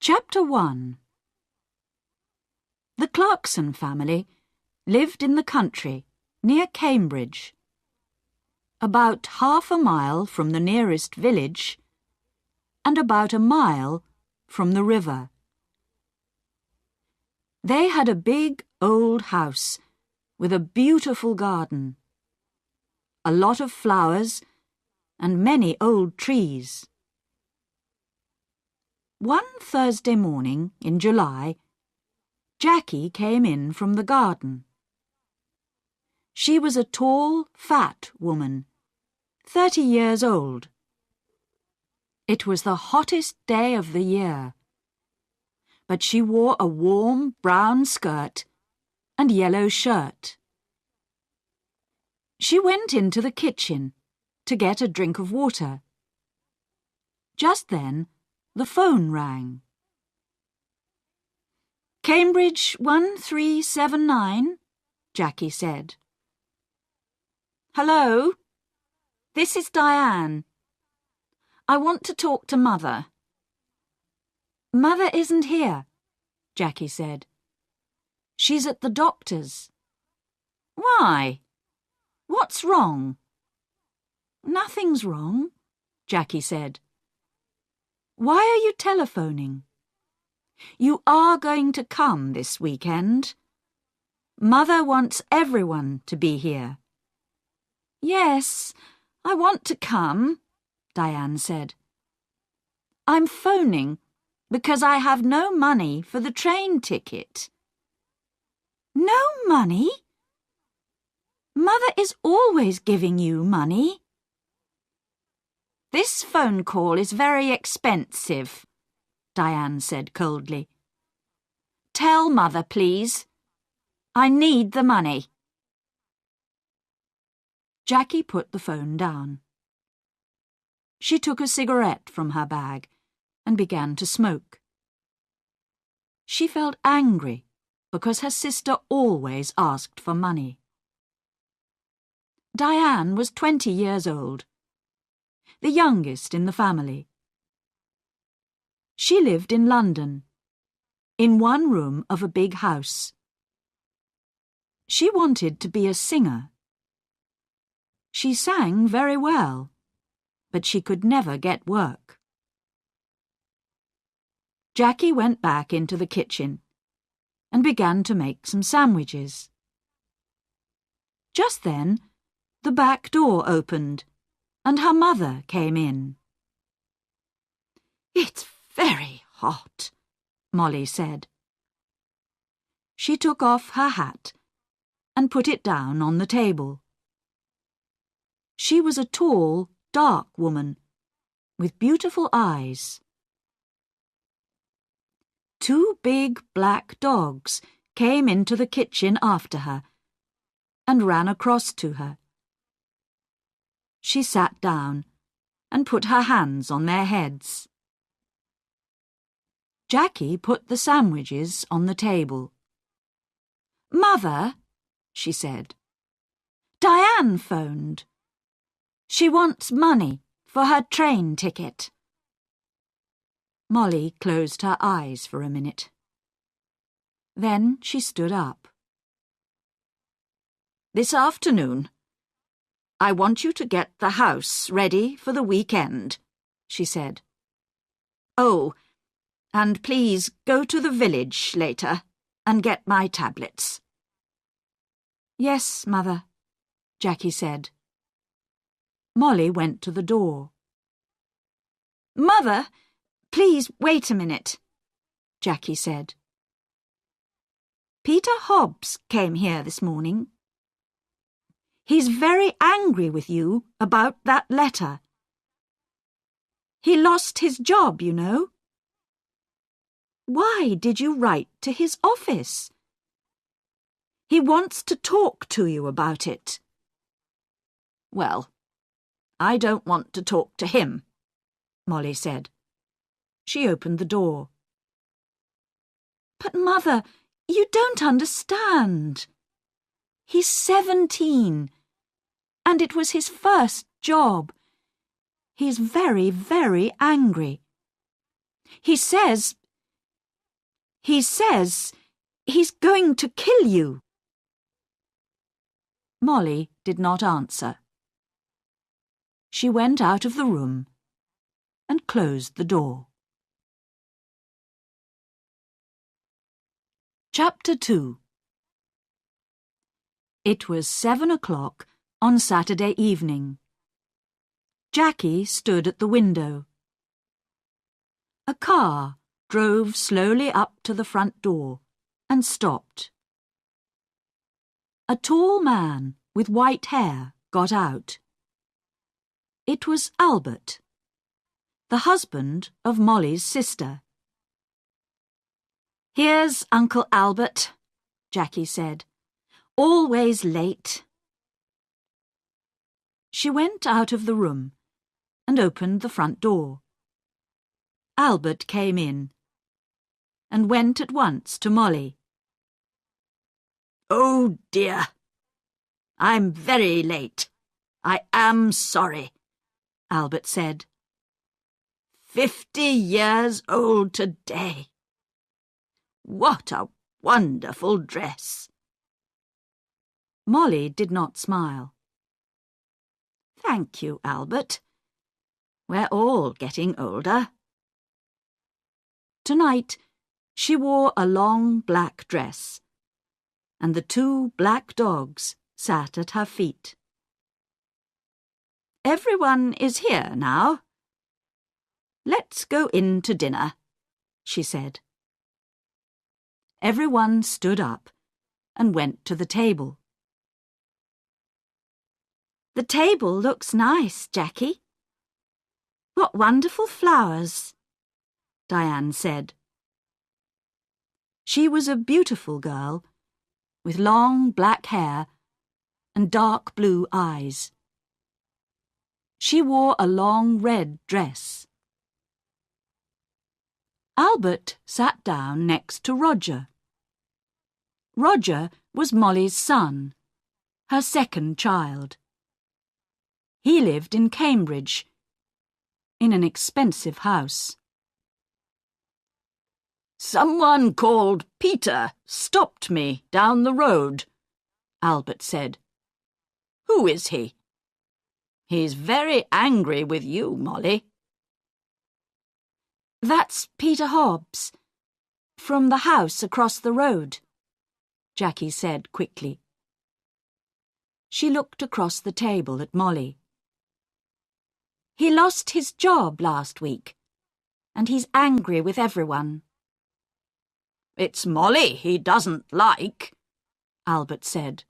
Chapter 1. The Clarkson family lived in the country near Cambridge, about half a mile from the nearest village and about a mile from the river. They had a big old house with a beautiful garden, a lot of flowers and many old trees. One Thursday morning in July, Jackie came in from the garden. She was a tall, fat woman, 30 years old. It was the hottest day of the year, but she wore a warm brown skirt and yellow shirt. She went into the kitchen to get a drink of water. Just then, the phone rang. "Cambridge 1379, Jackie said. "Hello? This is Diane. I want to talk to Mother." "Mother isn't here," Jackie said. "She's at the doctor's." "Why? What's wrong?" "Nothing's wrong," Jackie said. "Why are you telephoning? You are going to come this weekend. Mother wants everyone to be here." "Yes, I want to come," Diane said. "I'm phoning because I have no money for the train ticket." "No money? Mother is always giving you money." "This phone call is very expensive," Diane said coldly. "Tell Mother, please. I need the money." Jackie put the phone down. She took a cigarette from her bag and began to smoke. She felt angry because her sister always asked for money. Diane was 20 years old, the youngest in the family. She lived in London, in one room of a big house. She wanted to be a singer. She sang very well, but she could never get work. Jackie went back into the kitchen and began to make some sandwiches. Just then, the back door opened and her mother came in. "It's very hot," Molly said. She took off her hat and put it down on the table. She was a tall, dark woman with beautiful eyes. Two big black dogs came into the kitchen after her and ran across to her. She sat down and put her hands on their heads. Jackie put the sandwiches on the table. "Mother," she said, "Diane phoned. She wants money for her train ticket." Molly closed her eyes for a minute. Then she stood up. "This afternoon, I want you to get the house ready for the weekend," she said. "Oh, and please go to the village later and get my tablets." "Yes, Mother," Jackie said. Molly went to the door. "Mother, please wait a minute," Jackie said. "Peter Hobbs came here this morning. He's very angry with you about that letter. He lost his job, you know." "Why did you write to his office?" "He wants to talk to you about it." "Well, I don't want to talk to him," Molly said. She opened the door. "But, Mother, you don't understand. He's 17, and it was his first job. He's very, very angry. He says He says he's going to kill you. Molly did not answer. She went out of the room and closed the door. Chapter 2. It was 7 o'clock on Saturday evening. Jackie stood at the window. A car drove slowly up to the front door and stopped. A tall man with white hair got out. It was Albert, the husband of Molly's sister. "Here's Uncle Albert," Jackie said. "Always late." She went out of the room and opened the front door. Albert came in and went at once to Molly. "Oh dear, I'm very late. I am sorry," Albert said. 50 years old today. What a wonderful dress." Molly did not smile. "Thank you, Albert. We're all getting older." Tonight, she wore a long black dress, and the 2 black dogs sat at her feet. "Everyone is here now. Let's go in to dinner," she said. Everyone stood up and went to the table. "The table looks nice, Jackie. What wonderful flowers," Diane said. She was a beautiful girl, with long black hair and dark blue eyes. She wore a long red dress. Albert sat down next to Roger. Roger was Molly's son, her second child. He lived in Cambridge, in an expensive house. "Someone called Peter stopped me down the road," Albert said. "Who is he? He's very angry with you, Molly." "That's Peter Hobbs, from the house across the road," Jackie said quickly. She looked across the table at Molly. "He lost his job last week, and he's angry with everyone." "It's Molly he doesn't like," Albert said.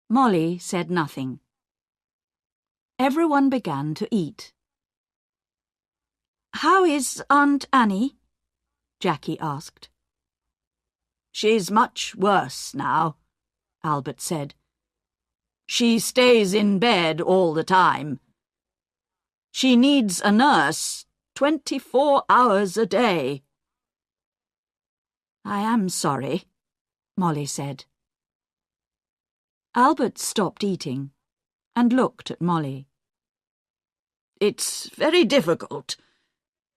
Molly said nothing. Everyone began to eat. "How is Aunt Annie?" Jackie asked. "She's much worse now," Albert said. "She stays in bed all the time. She needs a nurse 24 hours a day." "I am sorry," Molly said. Albert stopped eating and looked at Molly. "It's very difficult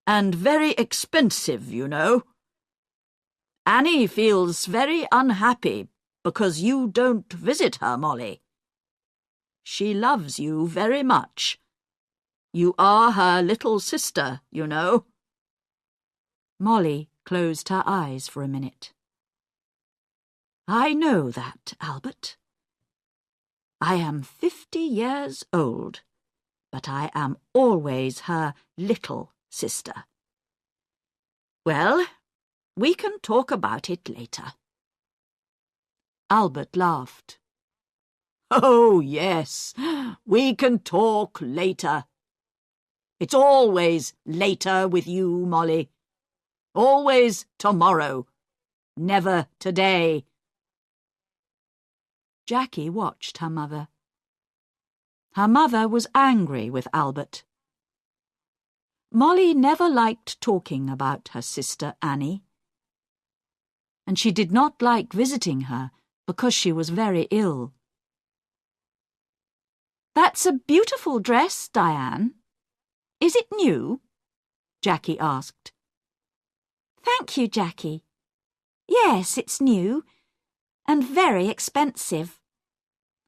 and very expensive, you know. Annie feels very unhappy because you don't visit her, Molly. She loves you very much. You are her little sister, you know." Molly closed her eyes for a minute. "I know that, Albert. I am 50 years old, but I am always her little sister. Well, we can talk about it later." Albert laughed. "Oh, yes, we can talk later. It's always later with you, Molly. Always tomorrow, never today." Jackie watched her mother. Her mother was angry with Albert. Molly never liked talking about her sister Annie, and she did not like visiting her because she was very ill. "That's a beautiful dress, Diane. Is it new?" Jackie asked. Thank you, Jackie. Yes, it's new and very expensive.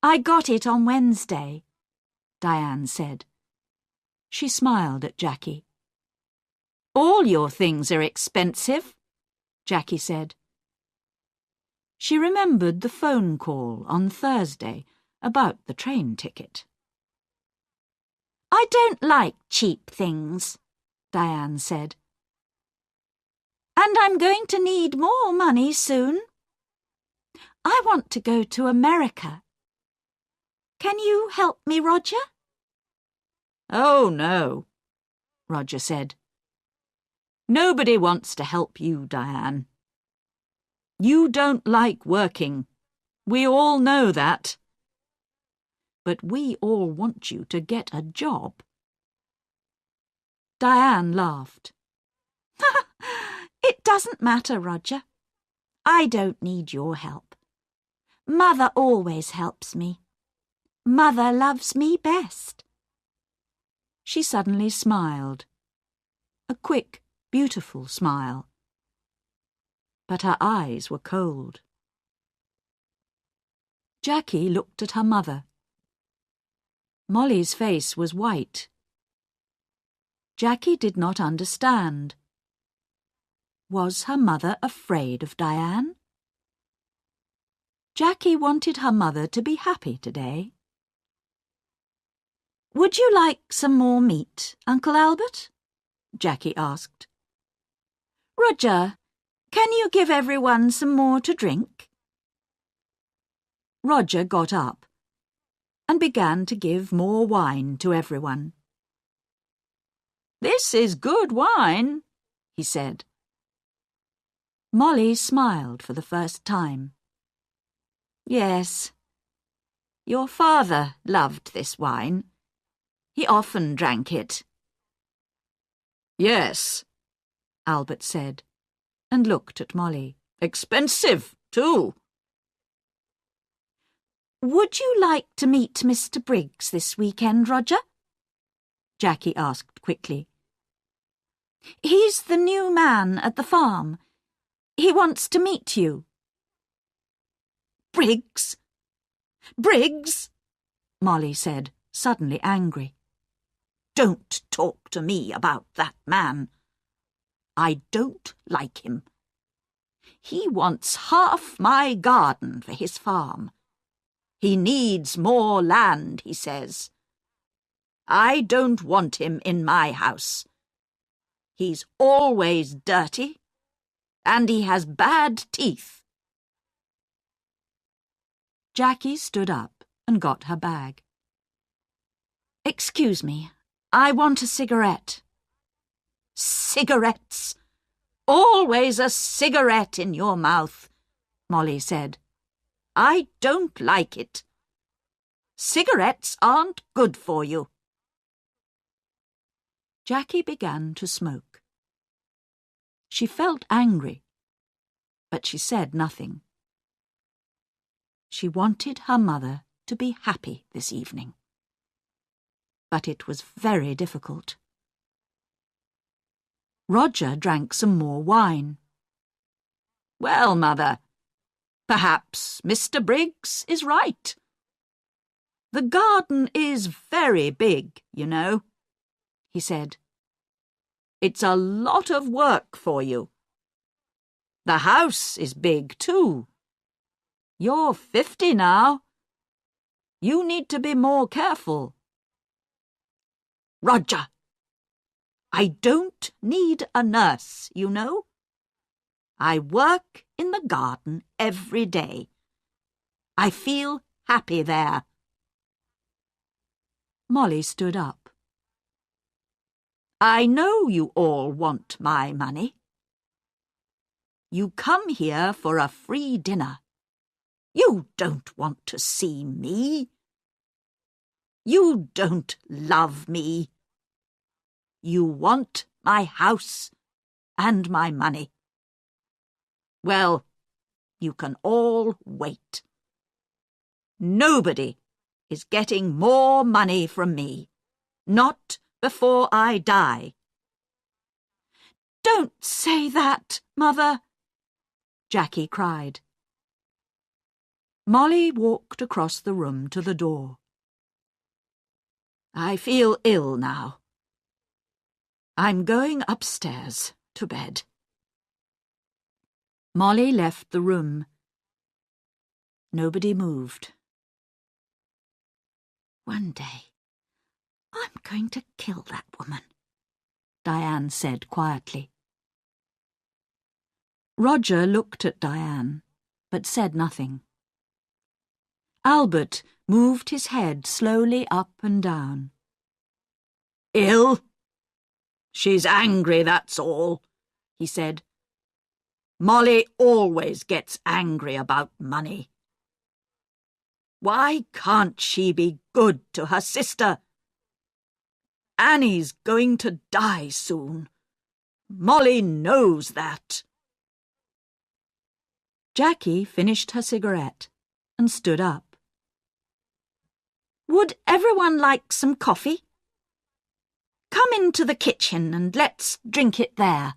I got it on Wednesday, Diane said. She smiled at Jackie. All your things are expensive, Jackie said. She remembered the phone call on Thursday about the train ticket. I don't like cheap things, Diane said. And I'm going to need more money soon. I want to go to America. Can you help me, Roger? Oh, no, Roger said. Nobody wants to help you, Diane. You don't like working. We all know that. But we all want you to get a job. Diane laughed. It doesn't matter, Roger. I don't need your help. Mother always helps me. Mother loves me best. She suddenly smiled. A quick, beautiful smile. But her eyes were cold. Jackie looked at her mother. Molly's face was white. Jackie did not understand. Was her mother afraid of Diane? Jackie wanted her mother to be happy today. Would you like some more meat, Uncle Albert? Jackie asked. Roger, can you give everyone some more to drink? Roger got up and began to give more wine to everyone. This is good wine, he said. Molly smiled for the first time. Yes, your father loved this wine. He often drank it. Yes, Albert said, and looked at Molly. Expensive, too. Would you like to meet Mr. Briggs this weekend, Roger? Jackie asked quickly. He's the new man at the farm. He wants to meet you. Briggs? Briggs? Molly said, suddenly angry. Don't talk to me about that man. I don't like him. He wants half my garden for his farm. He needs more land, he says. I don't want him in my house. He's always dirty, and he has bad teeth. Jackie stood up and got her bag. Excuse me, I want a cigarette. Cigarettes? Always a cigarette in your mouth, Molly said. I don't like it. Cigarettes aren't good for you. Jackie began to smoke. She felt angry, but she said nothing. She wanted her mother to be happy this evening. But it was very difficult. Roger drank some more wine. Well, Mother, perhaps Mr. Briggs is right. The garden is very big, you know, he said. It's a lot of work for you. The house is big, too. You're 50 now. You need to be more careful. Roger, I don't need a nurse, you know. I work in the garden every day. I feel happy there. Molly stood up. I know you all want my money. You come here for a free dinner. You don't want to see me. You don't love me. You want my house and my money. Well, you can all wait. Nobody is getting more money from me. Not before I die. Don't say that, Mother, Jackie cried. Molly walked across the room to the door. I feel ill now. I'm going upstairs to bed. Molly left the room. Nobody moved. One day, I'm going to kill that woman, Diane said quietly. Roger looked at Diane, but said nothing. Albert moved his head slowly up and down. Ill? She's angry, that's all, he said. Molly always gets angry about money. Why can't she be good to her sister? Annie's going to die soon. Molly knows that. Jackie finished her cigarette and stood up. Would everyone like some coffee? Come into the kitchen and let's drink it there.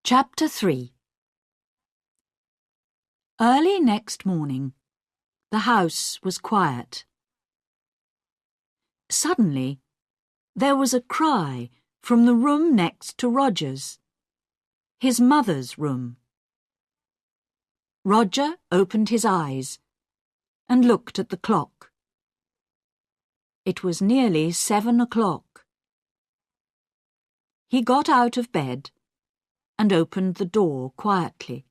Chapter 3. Early next morning, the house was quiet. Suddenly, there was a cry from the room next to Roger's, his mother's room. Roger opened his eyes and looked at the clock. It was nearly 7 o'clock. He got out of bed and opened the door quietly.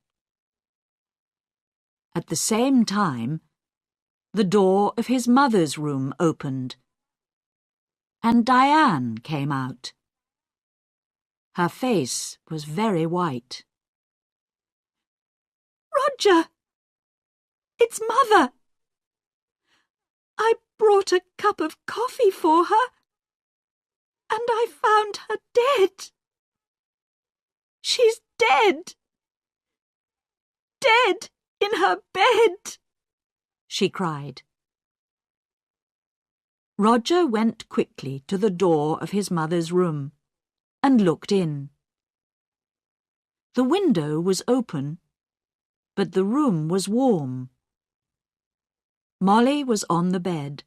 At the same time, the door of his mother's room opened, and Diane came out. Her face was very white. Roger! It's Mother! I brought a cup of coffee for her, and I found her dead. She's dead! Dead in her bed! She cried. Roger went quickly to the door of his mother's room and looked in. The window was open, but the room was warm. Molly was on the bed,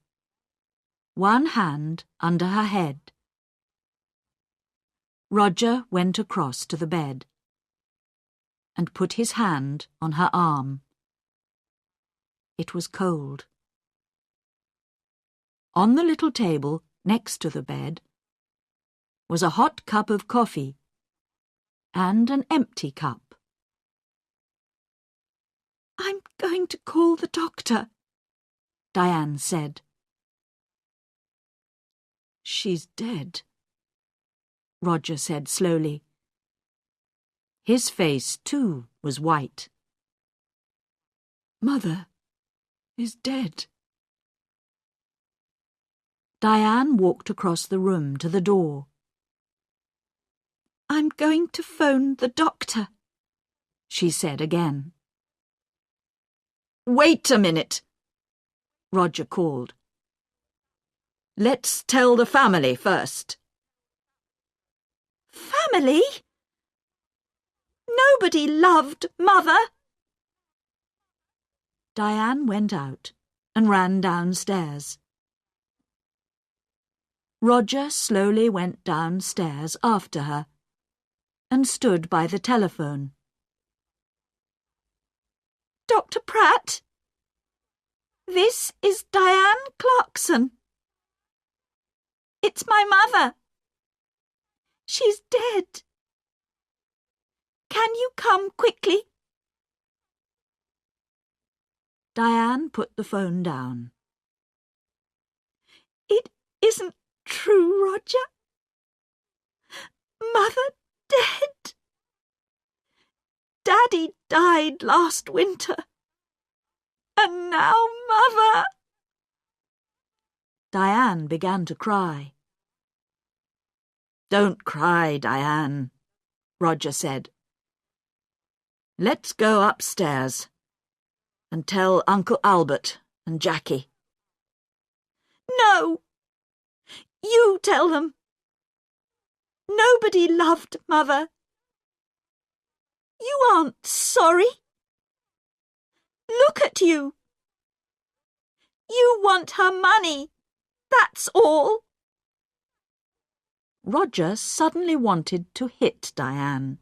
one hand under her head. Roger went across to the bed and put his hand on her arm. It was cold. On the little table next to the bed was a hot cup of coffee and an empty cup. I'm going to call the doctor, Diane said. She's dead, Roger said slowly. His face, too, was white. Mother is dead. Diane walked across the room to the door. I'm going to phone the doctor, she said again. Wait a minute, Roger called. Let's tell the family first. Family? Nobody loved Mother. Diane went out and ran downstairs. Roger slowly went downstairs after her and stood by the telephone. Dr. Pratt, this is Diane Clarkson. It's my mother. She's dead. Can you come quickly? Diane put the phone down. It isn't true, Roger. Mother dead. Daddy died last winter. And now Mother. Diane began to cry. Don't cry, Diane, Roger said. Let's go upstairs and tell Uncle Albert and Jackie. No! You tell them. Nobody loved Mother. You aren't sorry. Look at you. You want her money. That's all. Roger suddenly wanted to hit Diane.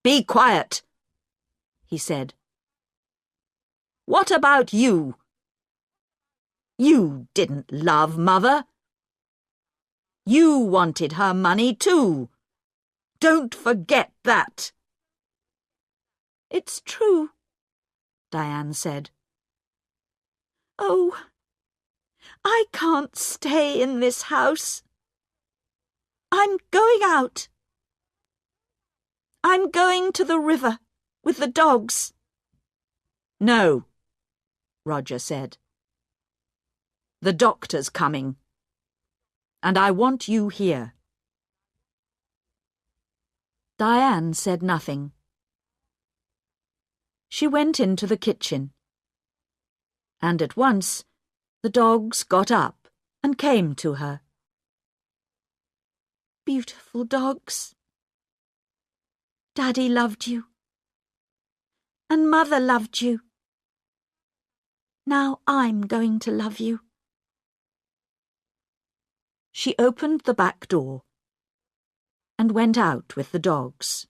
Be quiet, he said. What about you? You didn't love Mother. You wanted her money too. Don't forget that. It's true, Diane said. Oh, I can't stay in this house. I'm going out. I'm going to the river with the dogs. No, Roger said. The doctor's coming, and I want you here. Diane said nothing. She went into the kitchen, and at once the dogs got up and came to her. Beautiful dogs. Daddy loved you, and Mother loved you. Now I'm going to love you. She opened the back door and went out with the dogs.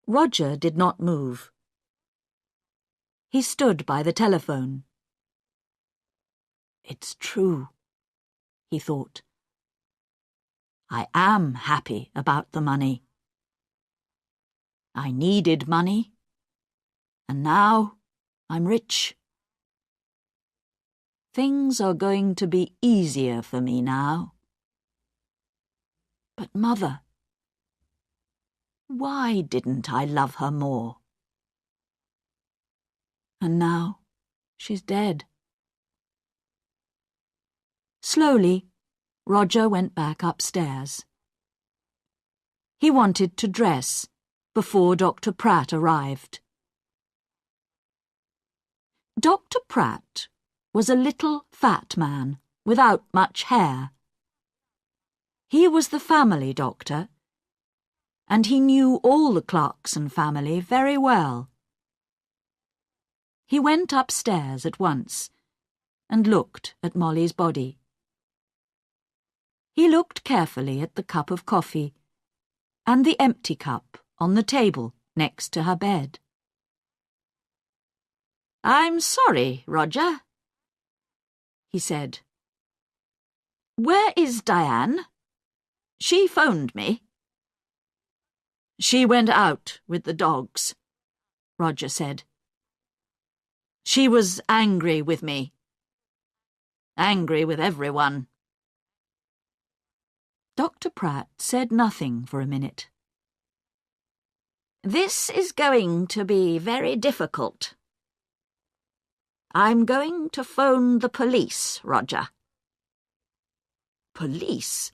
Roger did not move. He stood by the telephone. It's true, he thought. I am happy about the money. I needed money, and now I'm rich. Things are going to be easier for me now. But Mother, why didn't I love her more? And now she's dead. Slowly, Roger went back upstairs. He wanted to dress before Dr. Pratt arrived. Dr. Pratt was a little fat man without much hair. He was the family doctor, and he knew all the Clarkson family very well. He went upstairs at once and looked at Molly's body. He looked carefully at the cup of coffee and the empty cup on the table next to her bed. I'm sorry, Roger, he said. Where is Diane? She phoned me. She went out with the dogs, Roger said. She was angry with me. Angry with everyone. Dr. Pratt said nothing for a minute. This is going to be very difficult. I'm going to phone the police, Roger. Police?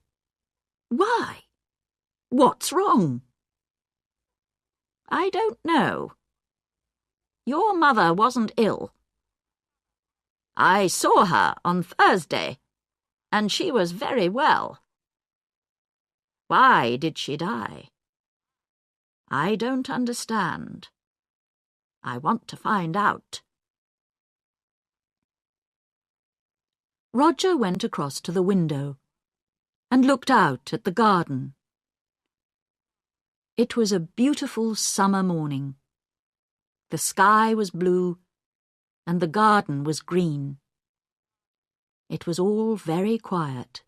Why? What's wrong? I don't know. Your mother wasn't ill. I saw her on Thursday, and she was very well. Why did she die? I don't understand. I want to find out. Roger went across to the window and looked out at the garden. It was a beautiful summer morning. The sky was blue and the garden was green. It was all very quiet.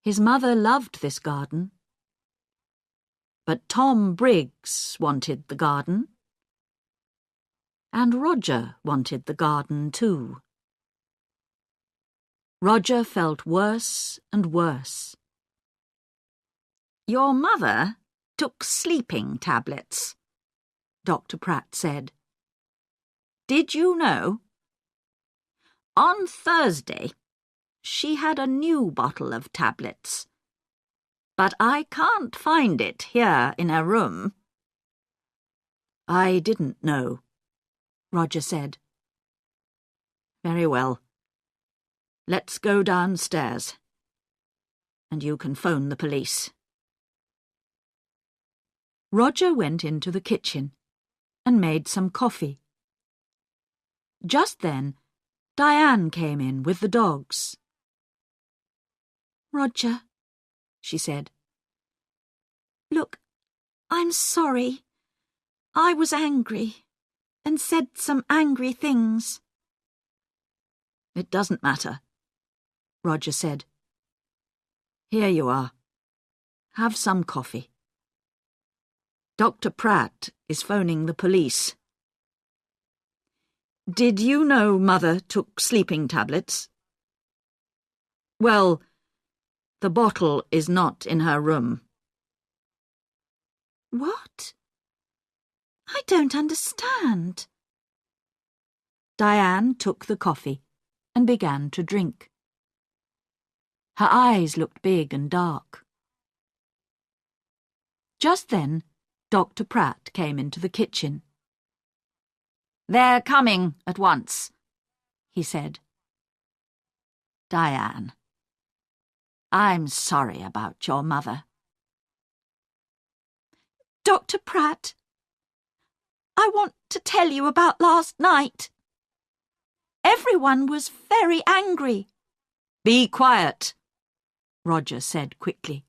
His mother loved this garden. But Tom Briggs wanted the garden. And Roger wanted the garden too. Roger felt worse and worse. Your mother took sleeping tablets, Dr. Pratt said. Did you know? On Thursday, she had a new bottle of tablets, but I can't find it here in her room. I didn't know, Roger said. Very well. Let's go downstairs. And you can phone the police. Roger went into the kitchen and made some coffee. Just then, Diane came in with the dogs. "Roger," she said. "Look, I'm sorry. I was angry and said some angry things." "It doesn't matter," Roger said. "Here you are. Have some coffee. Dr. Pratt is phoning the police." "Did you know Mother took sleeping tablets?" "Well, the bottle is not in her room." "What? I don't understand." Diane took the coffee and began to drink. Her eyes looked big and dark. Just then, Dr. Pratt came into the kitchen. "They're coming at once," he said. "Diane, I'm sorry about your mother." "Dr. Pratt, I want to tell you about last night. Everyone was very angry." "Be quiet," Roger said quickly.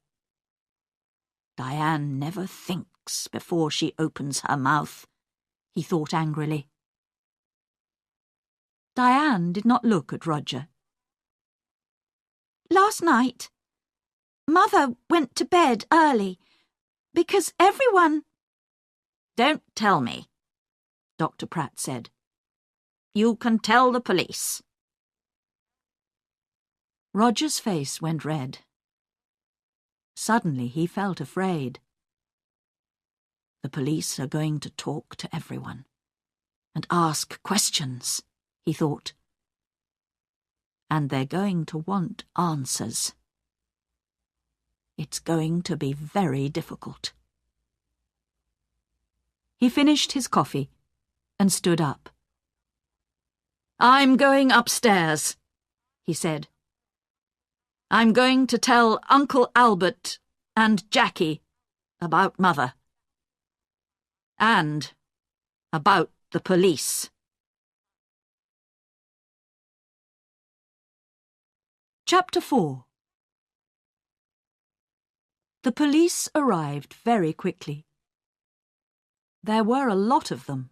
Diane never thinks before she opens her mouth, he thought angrily. Diane did not look at Roger. "Last night, Mother went to bed early because everyone—" "Don't tell me," Dr. Pratt said. "You can tell the police." Roger's face went red. Suddenly he felt afraid. The police are going to talk to everyone and ask questions, he thought. And they're going to want answers. It's going to be very difficult. He finished his coffee and stood up. "I'm going upstairs," he said. "I'm going to tell Uncle Albert and Jackie about Mother. And about the police." Chapter 4. The police arrived very quickly. There were a lot of them.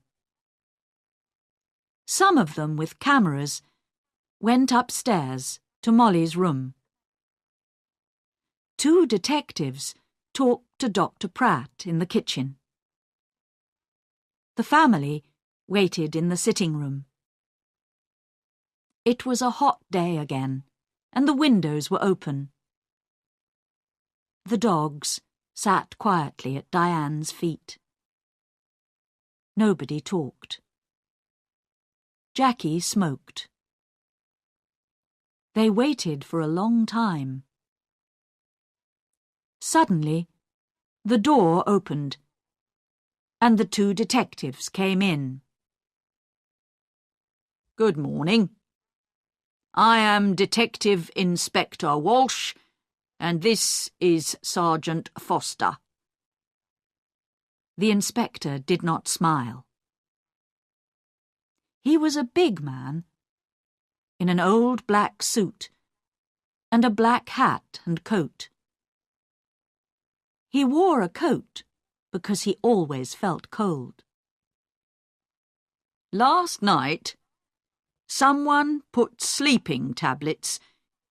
Some of them with cameras went upstairs to Molly's room. 2 detectives talked to Dr. Pratt in the kitchen. The family waited in the sitting room. It was a hot day again, and the windows were open. The dogs sat quietly at Diane's feet. Nobody talked. Jackie smoked. They waited for a long time. Suddenly, the door opened, and the 2 detectives came in. "Good morning. I am Detective Inspector Walsh, and this is Sergeant Foster." The inspector did not smile. He was a big man, in an old black suit and a black hat and coat. He wore a coat because he always felt cold. "Last night, someone put sleeping tablets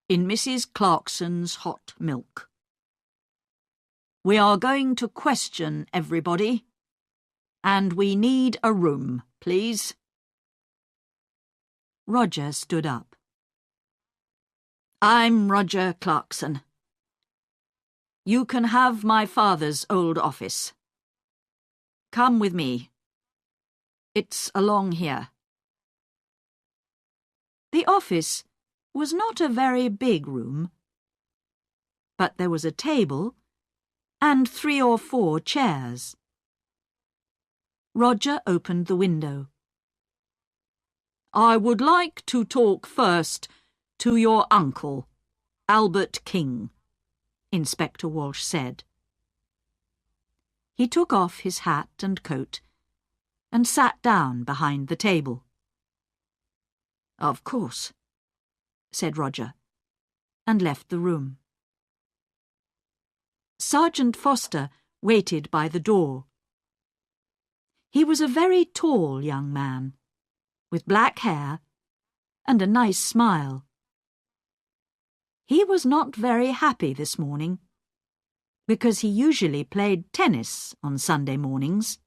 in Mrs. Clarkson's hot milk. We are going to question everybody, and we need a room, please." Roger stood up. "I'm Roger Clarkson. You can have my father's old office. Come with me. It's along here." The office was not a very big room, but there was a table and 3 or 4 chairs. Roger opened the window. "I would like to talk first To your uncle, Albert King, Inspector Walsh said. He took off his hat and coat and sat down behind the table. Of course, said Roger, and left the room. Sergeant Foster waited by the door. He was a very tall young man, with black hair and a nice smile. He was not very happy this morning, because he usually played tennis on Sunday mornings.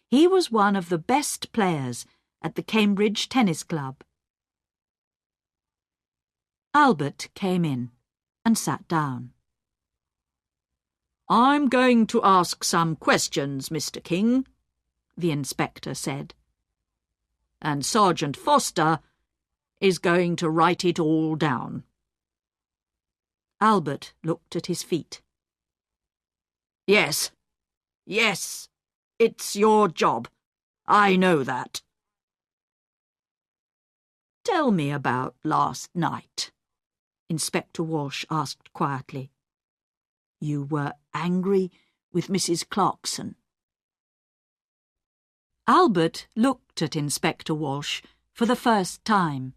He was one of the best players at the Cambridge Tennis Club. Albert came in and sat down. "I'm going to ask some questions, Mr. King," the inspector said. "And Sergeant Foster is going to write it all down." Albert looked at his feet. Yes, it's your job. I know that." "Tell me about last night," Inspector Walsh asked quietly. "You were angry with Mrs. Clarkson." Albert looked at Inspector Walsh for the first time.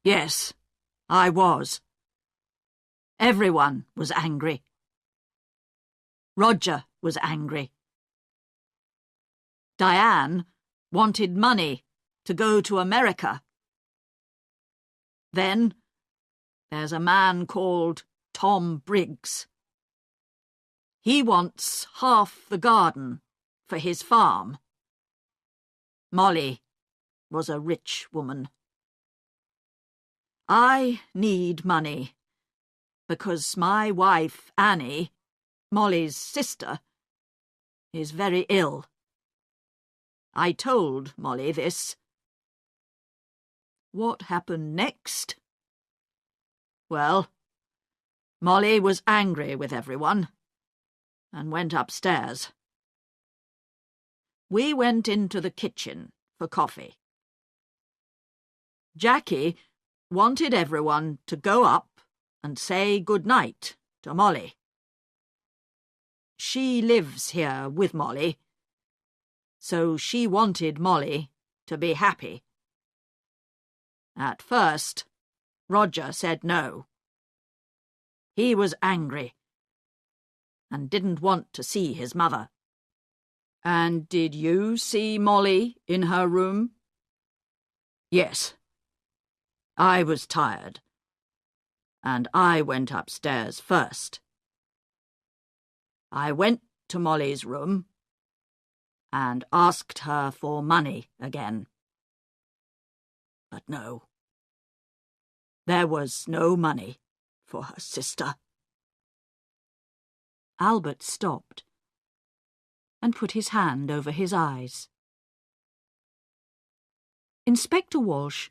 "Yes, I was. Everyone was angry. Roger was angry. Diane wanted money to go to America. Then there's a man called Tom Briggs. He wants half the garden for his farm. Molly was a rich woman. I need money because my wife, Annie, Molly's sister, is very ill. I told Molly this. What happened next? Well, Molly was angry with everyone and went upstairs. We went into the kitchen for coffee. Jackie wanted everyone to go up and say good night to Molly. She lives here with Molly, so she wanted Molly to be happy. At first, Roger said no. He was angry and didn't want to see his mother. And did you see Molly in her room? Yes. I was tired, and I went upstairs first. I went to Molly's room and asked her for money again. But no. There was no money for her sister. Albert stopped and put his hand over his eyes. Inspector Walsh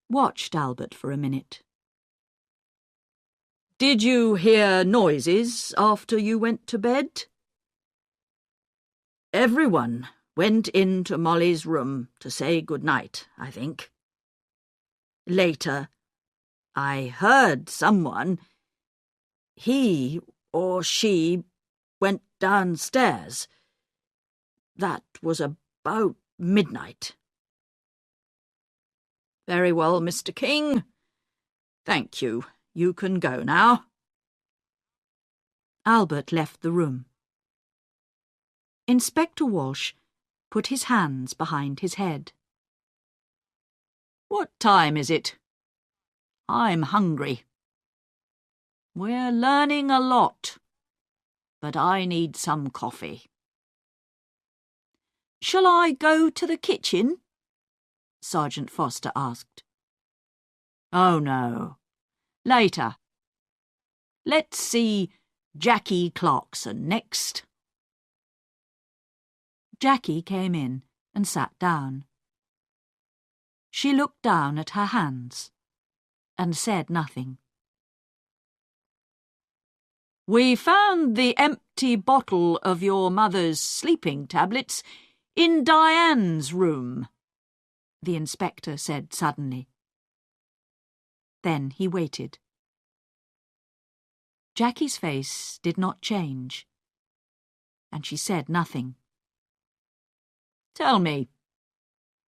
watched Albert for a minute. Did you hear noises after you went to bed? Everyone went into Molly's room to say good night, I think. Later, I heard someone. He or she went downstairs. That was about midnight. Very well, Mr. King. Thank you. You can go now. Albert left the room. Inspector Walsh put his hands behind his head. What time is it? I'm hungry. We're learning a lot, but I need some coffee. Shall I go to the kitchen? Sergeant Foster asked. Oh, no. Later. Let's see Jackie Clarkson next. Jackie came in and sat down. She looked down at her hands and said nothing. We found the empty bottle of your mother's sleeping tablets in Diane's room, the inspector said suddenly. Then he waited. Jackie's face did not change, and she said nothing. "Tell me,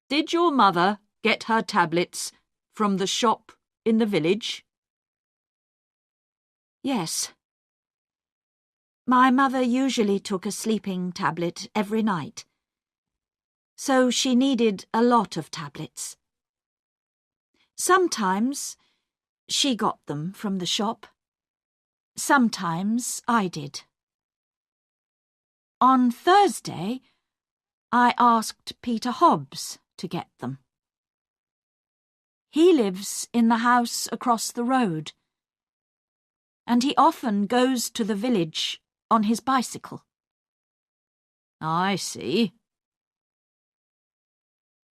did your mother get her tablets from the shop in the village?" Yes. My mother usually took a sleeping tablet every night, so she needed a lot of tablets. Sometimes she got them from the shop. Sometimes I did. On Thursday, I asked Peter Hobbs to get them. He lives in the house across the road, and he often goes to the village on his bicycle. I see.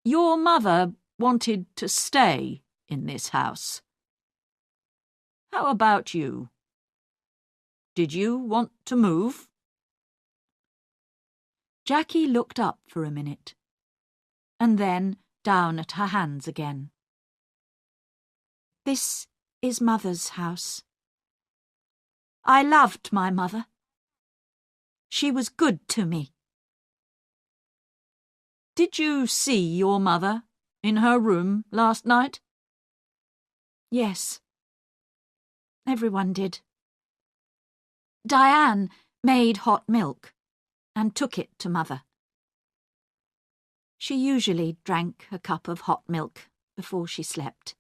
Your mother wanted to stay in this house. How about you? Did you want to move? Jackie looked up for a minute, and then down at her hands again. This is Mother's house. I loved my mother. She was good to me. Did you see your mother in her room last night? Yes. Everyone did. Diane made hot milk and took it to Mother. She usually drank a cup of hot milk before she slept.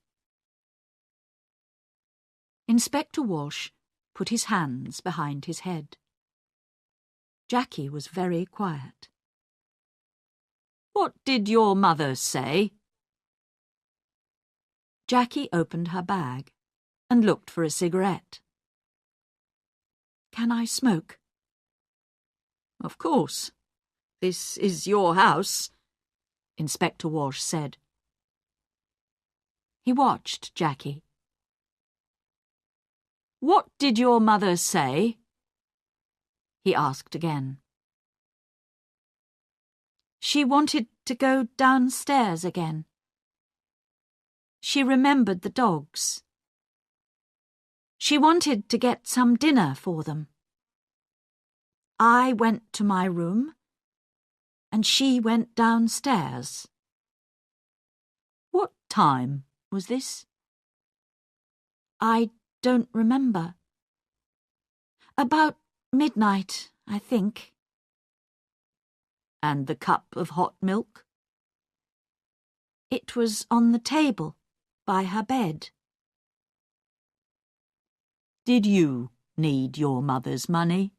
Inspector Walsh put his hands behind his head. Jackie was very quiet. What did your mother say? Jackie opened her bag and looked for a cigarette. Can I smoke? Of course. This is your house, Inspector Walsh said. He watched Jackie. What did your mother say? He asked again. She wanted to go downstairs again. She remembered the dogs. She wanted to get some dinner for them. I went to my room, and she went downstairs. What time was this? I don't remember. About midnight, I think. And the cup of hot milk? It was on the table by her bed. Did you need your mother's money?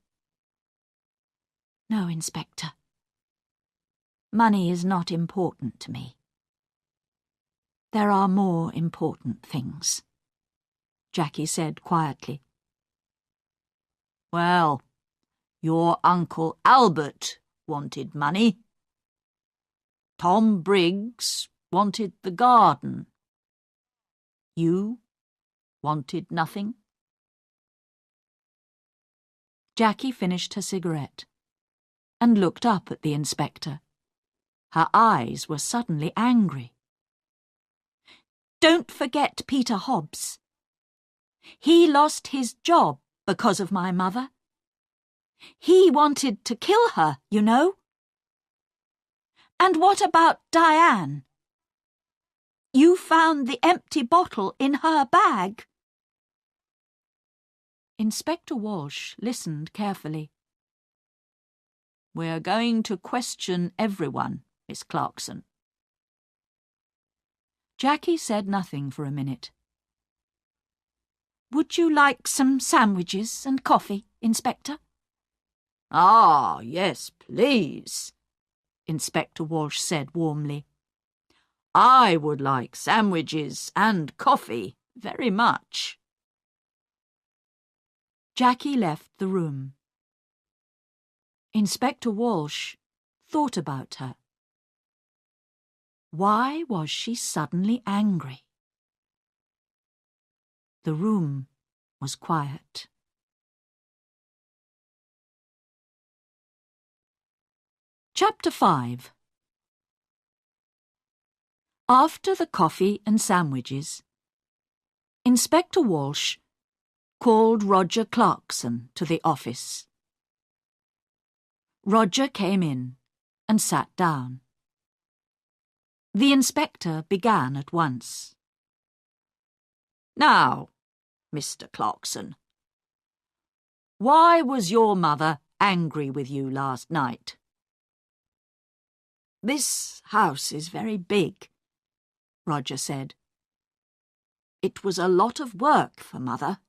No, Inspector. Money is not important to me. There are more important things, Jackie said quietly. Well, your Uncle Albert wanted money. Tom Briggs wanted the garden. You wanted nothing? Jackie finished her cigarette and looked up at the inspector. Her eyes were suddenly angry. Don't forget Peter Hobbs. He lost his job because of my mother. He wanted to kill her, you know. And what about Diane? You found the empty bottle in her bag. Inspector Walsh listened carefully. We're going to question everyone, Miss Clarkson. Jackie said nothing for a minute. Would you like some sandwiches and coffee, Inspector? Ah, yes, please, Inspector Walsh said warmly. I would like sandwiches and coffee very much. Jackie left the room. Inspector Walsh thought about her. Why was she suddenly angry? The room was quiet. Chapter 5. After the coffee and sandwiches, Inspector Walsh called Roger Clarkson to the office. Roger came in and sat down. The inspector began at once. "Now, Mr. Clarkson, why was your mother angry with you last night?" "This house is very big," Roger said. "It was a lot of work for Mother.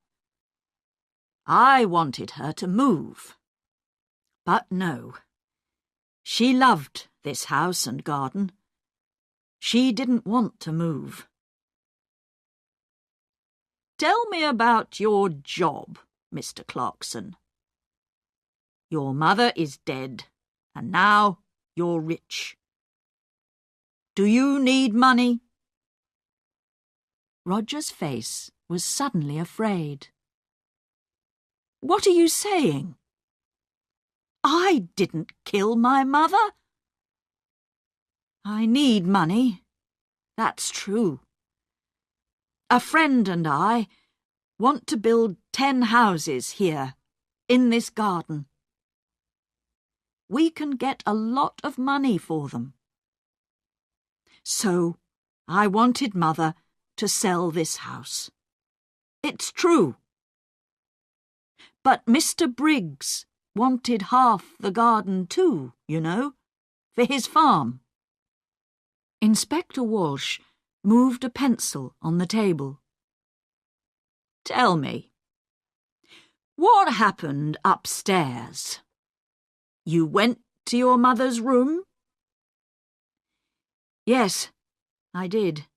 I wanted her to move. But no. She loved this house and garden. She didn't want to move." "Tell me about your job, Mr. Clarkson. Your mother is dead, and now you're rich. Do you need money?" Roger's face was suddenly afraid. "What are you saying? I didn't kill my mother." "I need money, that's true. A friend and I want to build 10 houses here, in this garden. We can get a lot of money for them. So I wanted Mother to sell this house. It's true. But Mr. Briggs wanted half the garden too, you know, for his farm." Inspector Walsh moved a pencil on the table. "Tell me, what happened upstairs? You went to your mother's room?" "Yes, I did.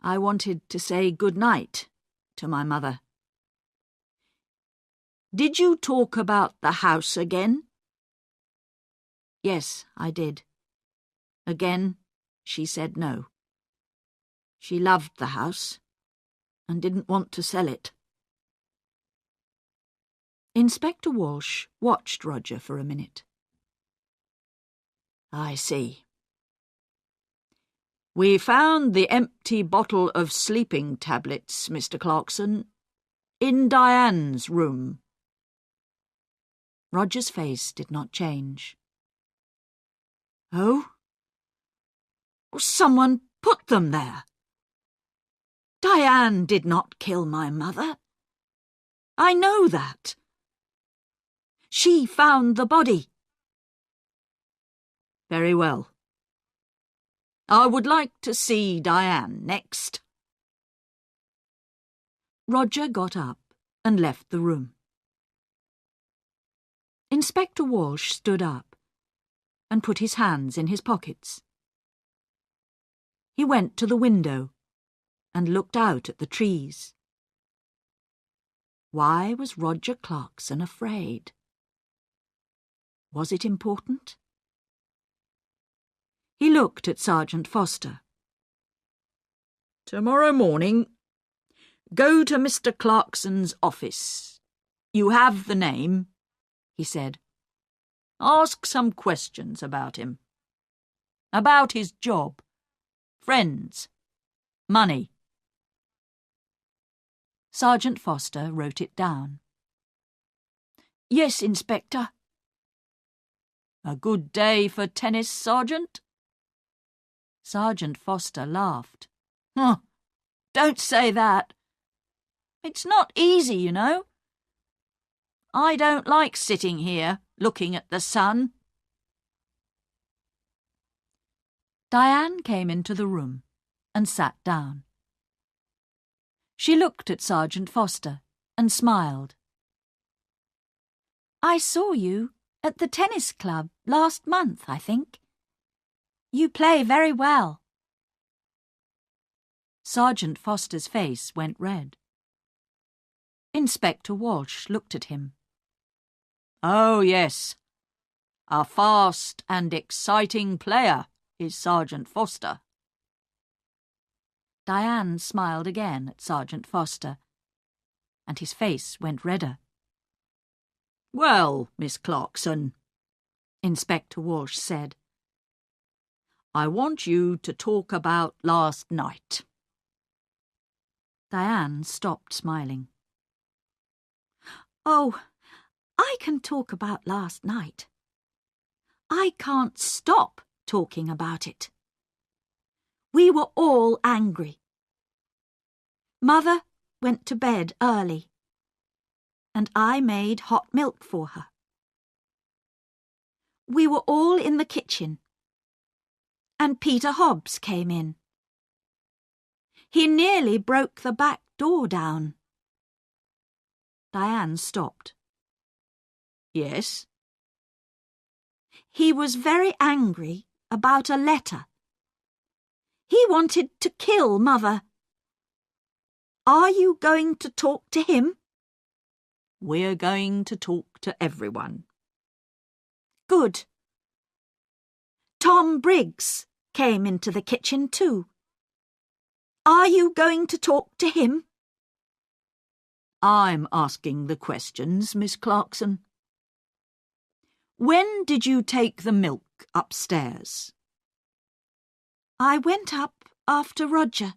I wanted to say good night to my mother." "Did you talk about the house again?" "Yes, I did. Again, she said no. She loved the house and didn't want to sell it." Inspector Walsh watched Roger for a minute. "I see. We found the empty bottle of sleeping tablets, Mr. Clarkson, in Diane's room." Roger's face did not change. "Oh? Someone put them there. Diane did not kill my mother. I know that. She found the body." "Very well. I would like to see Diane next." Roger got up and left the room. Inspector Walsh stood up and put his hands in his pockets. He went to the window and looked out at the trees. Why was Roger Clarkson afraid? Was it important? He looked at Sergeant Foster. "Tomorrow morning, go to Mr. Clarkson's office. You have the name," he said. "Ask some questions about him. About his job, friends, money." Sergeant Foster wrote it down. "Yes, Inspector." "A good day for tennis, Sergeant?" Sergeant Foster laughed. "Oh, don't say that. It's not easy, you know. I don't like sitting here looking at the sun." Diane came into the room and sat down. She looked at Sergeant Foster and smiled. "I saw you at the tennis club last month, I think. You play very well." Sergeant Foster's face went red. Inspector Walsh looked at him. "Oh, yes. A fast and exciting player is Sergeant Foster." Diane smiled again at Sergeant Foster, and his face went redder. "Well, Miss Clarkson," Inspector Walsh said, "I want you to talk about last night." Diane stopped smiling. Oh, I can talk about last night. I can't stop talking about it. We were all angry. Mother went to bed early, and I made hot milk for her. We were all in the kitchen, and Peter Hobbs came in. He nearly broke the back door down. Diane stopped. Yes? He was very angry about a letter. He wanted to kill Mother. Are you going to talk to him? We're going to talk to everyone. Good. Tom Briggs came into the kitchen too. Are you going to talk to him? I'm asking the questions, Miss Clarkson. When did you take the milk upstairs? I went up after Roger.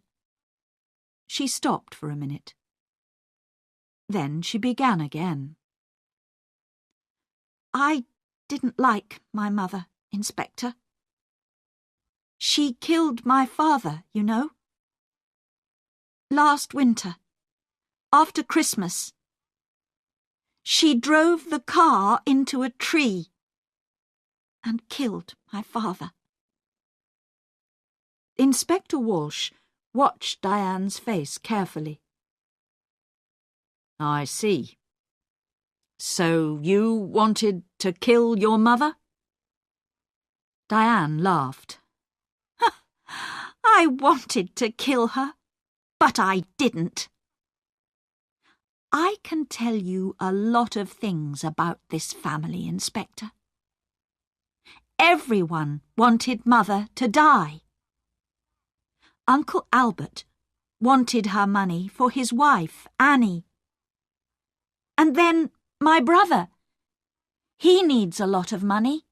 She stopped for a minute. Then she began again. I didn't like my mother, Inspector. She killed my father, you know. Last winter, after Christmas, she drove the car into a tree and killed my father. Inspector Walsh watched Diane's face carefully. I see. So you wanted to kill your mother? Diane laughed. I wanted to kill her, but I didn't. I can tell you a lot of things about this family, Inspector. Everyone wanted Mother to die. Uncle Albert wanted her money for his wife, Annie. And then my brother. He needs a lot of money.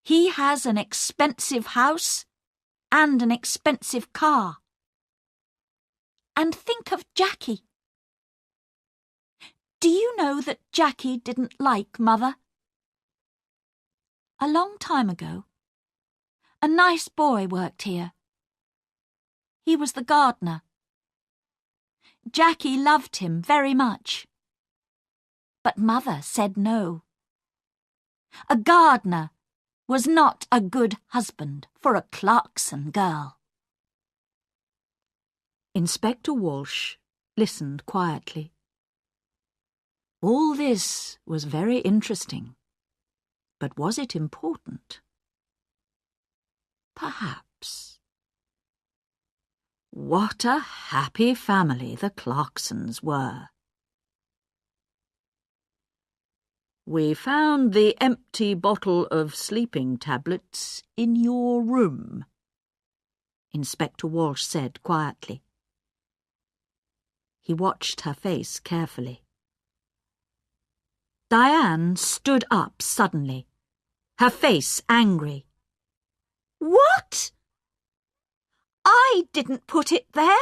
He has an expensive house and an expensive car. And think of Jackie. Do you know that Jackie didn't like Mother? A long time ago, a nice boy worked here. He was the gardener. Jackie loved him very much. But Mother said no. A gardener was not a good husband for a Clarkson girl. Inspector Walsh listened quietly. All this was very interesting, but was it important? Perhaps. What a happy family the Clarksons were. We found the empty bottle of sleeping tablets in your room, Inspector Walsh said quietly. He watched her face carefully. Diane stood up suddenly, her face angry. What? I didn't put it there.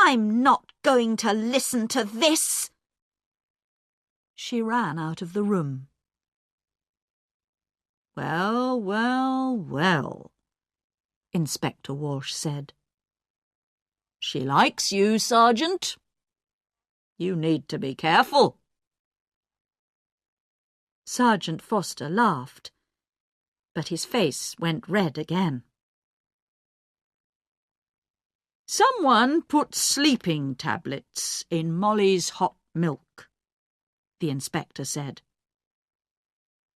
I'm not going to listen to this. She ran out of the room. Well, well, well, Inspector Walsh said. She likes you, Sergeant. You need to be careful. Sergeant Foster laughed, but his face went red again. Someone put sleeping tablets in Molly's hot milk, the inspector said.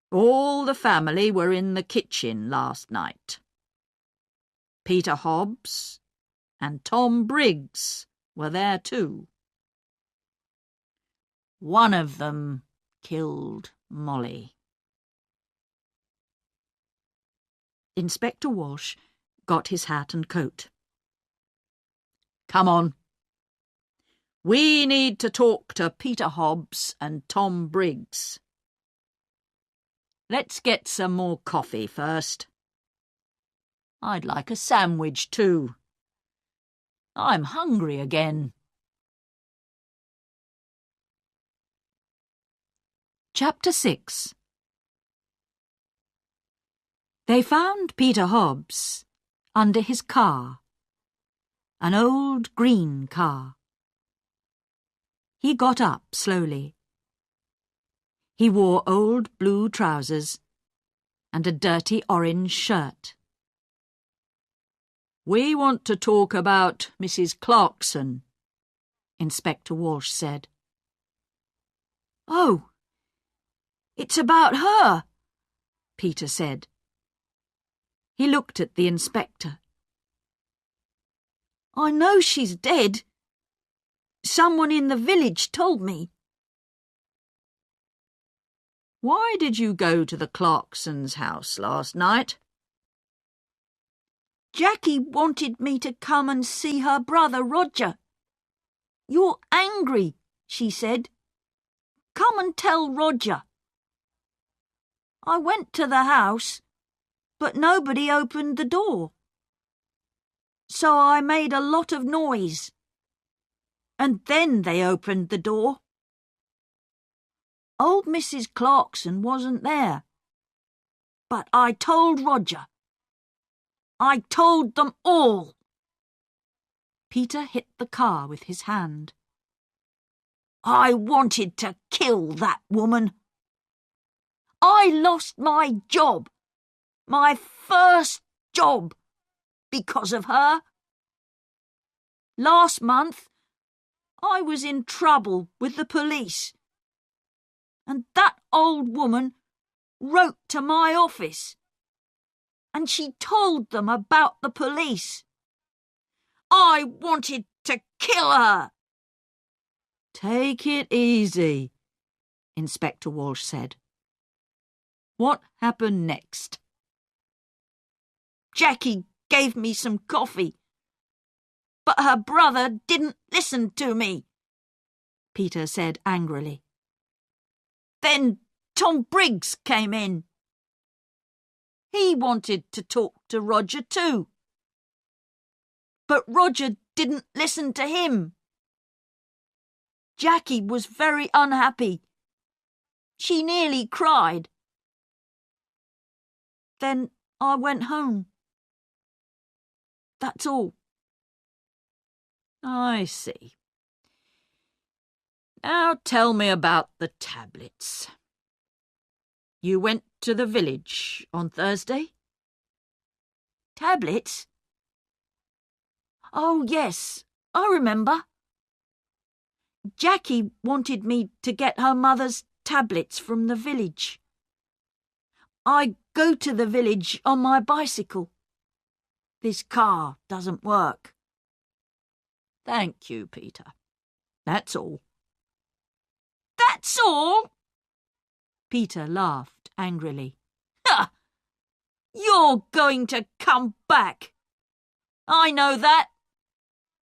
All the family were in the kitchen last night. Peter Hobbs and Tom Briggs were there too. One of them killed Molly. Inspector Walsh got his hat and coat. Come on. We need to talk to Peter Hobbs and Tom Briggs. Let's get some more coffee first. I'd like a sandwich too. I'm hungry again. Chapter 6. They found Peter Hobbs under his car, an old green car. He got up slowly. He wore old blue trousers and a dirty orange shirt. "We want to talk about Mrs. Clarkson," Inspector Walsh said. "Oh, it's about her," Peter said. He looked at the inspector. "I know she's dead. Someone in the village told me." "Why did you go to the Clarksons' house last night?" "Jackie wanted me to come and see her brother Roger. 'You're angry,' she said. 'Come and tell Roger.' I went to the house, but nobody opened the door. So I made a lot of noise. And then they opened the door. Old Mrs. Clarkson wasn't there. But I told Roger. I told them all." Peter hit the car with his hand. "I wanted to kill that woman. I lost my job, my first job, because of her. Last month, I was in trouble with the police, and that old woman wrote to my office, and she told them about the police. I wanted to kill her." "Take it easy," Inspector Walsh said. "What happened next?" "Jackie gave me some coffee, but her brother didn't listen to me," Peter said angrily. "Then Tom Briggs came in. He wanted to talk to Roger too. But Roger didn't listen to him. Jackie was very unhappy. She nearly cried. Then I went home. That's all." "I see. Now tell me about the tablets. You went to the village on Thursday?" "Tablets? Oh, yes, I remember. Jackie wanted me to get her mother's tablets from the village. I go to the village on my bicycle. This car doesn't work." "Thank you, Peter. That's all." "That's all?" Peter laughed angrily. "Ha! You're going to come back. I know that.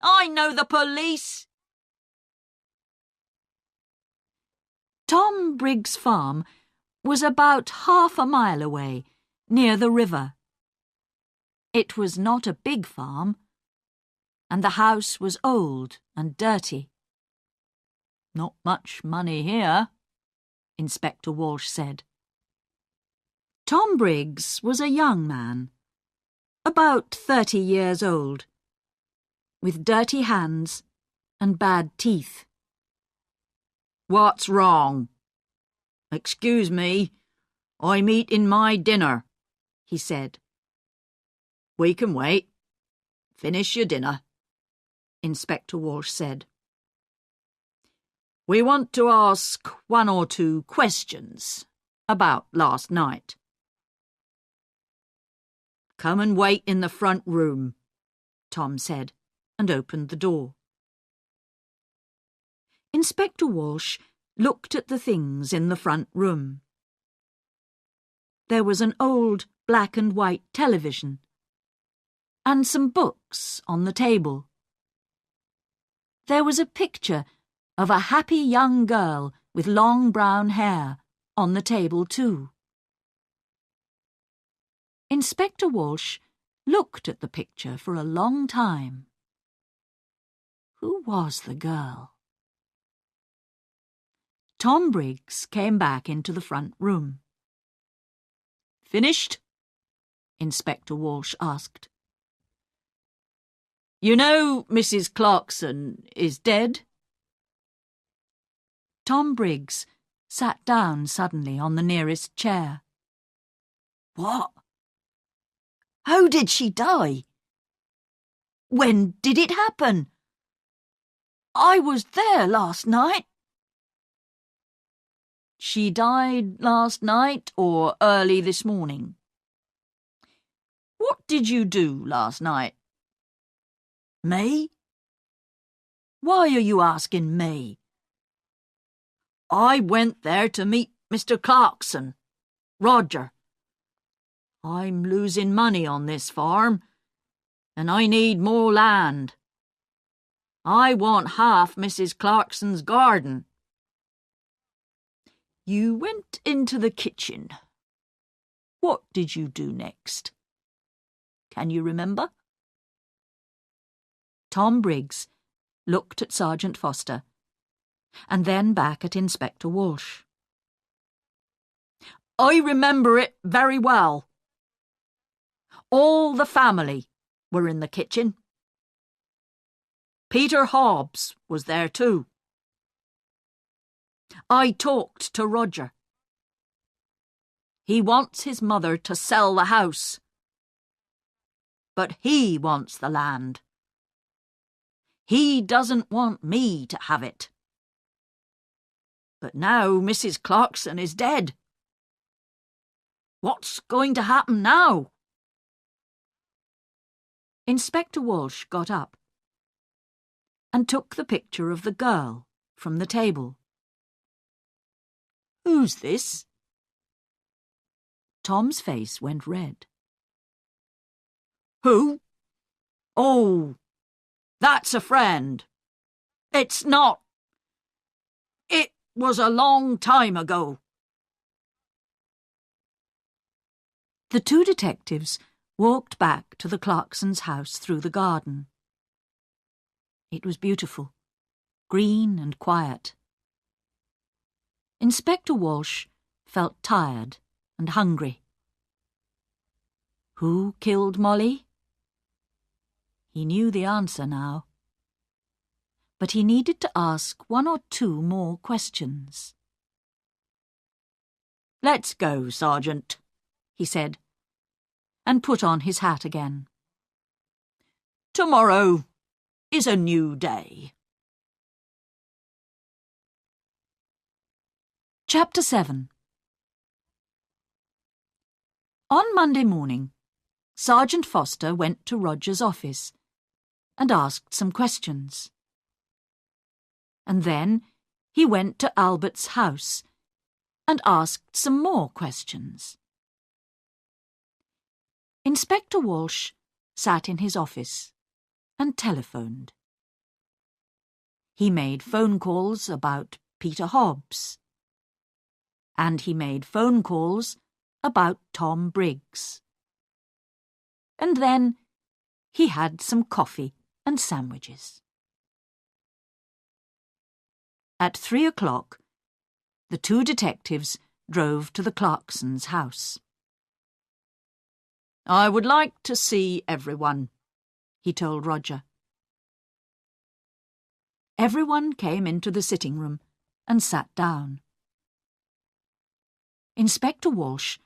I know the police." Tom Briggs' farm was about half a mile away, near the river. It was not a big farm, and the house was old and dirty. "Not much money here," Inspector Walsh said. Tom Briggs was a young man, about 30 years old, with dirty hands and bad teeth. "What's wrong?" "Excuse me, I'm eating my dinner," he said. "We can wait. Finish your dinner," Inspector Walsh said. "We want to ask 1 or 2 questions about last night." "Come and wait in the front room," Tom said, and opened the door. Inspector Walsh looked at the things in the front room. There was an old black and white television, and some books on the table. There was a picture of a happy young girl with long brown hair on the table too. Inspector Walsh looked at the picture for a long time. Who was the girl? Tom Briggs came back into the front room. "Finished?" Inspector Walsh asked. "You know Mrs. Clarkson is dead?" Tom Briggs sat down suddenly on the nearest chair. "What? How did she die? When did it happen? I was there last night." "She died last night or early this morning?" "What did you do last night?" "Me? Why are you asking me?" "I went there to meet Mr. Clarkson, Roger. I'm losing money on this farm, and I need more land. I want half Mrs. Clarkson's garden." "You went into the kitchen. What did you do next? Can you remember?" Tom Briggs looked at Sergeant Foster and then back at Inspector Walsh. "I remember it very well. All the family were in the kitchen. Peter Hobbs was there too. I talked to Roger. He wants his mother to sell the house, but he wants the land. He doesn't want me to have it. But now Mrs. Clarkson is dead. What's going to happen now?" Inspector Walsh got up and took the picture of the girl from the table. "Who's this?" Tom's face went red. "Who? Oh, that's a friend. It's not. It was a long time ago." The two detectives walked back to the Clarksons' house through the garden. It was beautiful, green and quiet. Inspector Walsh felt tired and hungry. Who killed Molly? He knew the answer now. But he needed to ask one or two more questions. "Let's go, Sergeant," he said, and put on his hat again. "Tomorrow is a new day." Chapter 7. On Monday morning, Sergeant Foster went to Roger's office and asked some questions. And then he went to Albert's house and asked some more questions. Inspector Walsh sat in his office and telephoned. He made phone calls about Peter Hobbs. And he made phone calls about Tom Briggs. And then he had some coffee and sandwiches. At 3 o'clock, the two detectives drove to the Clarksons' house. "I would like to see everyone," he told Roger. Everyone came into the sitting room and sat down. Inspector Walsh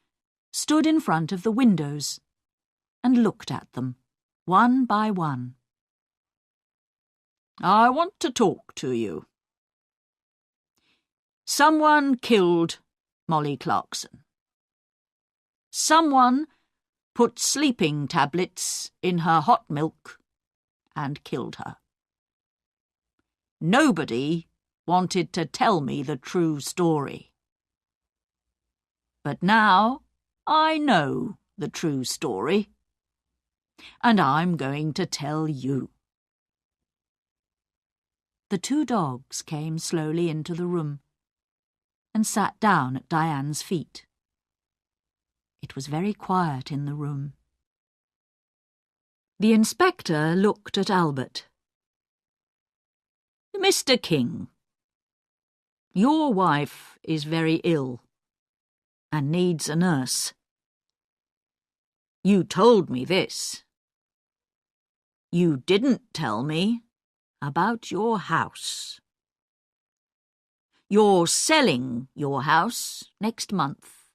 stood in front of the windows and looked at them, one by one. "I want to talk to you. Someone killed Molly Clarkson. Someone put sleeping tablets in her hot milk and killed her. Nobody wanted to tell me the true story. But now I know the true story, and I'm going to tell you." The two dogs came slowly into the room and sat down at Diane's feet. It was very quiet in the room. The inspector looked at Albert. Mr. King, your wife is very ill and needs a nurse. You told me this. You didn't tell me about your house. You're selling your house next month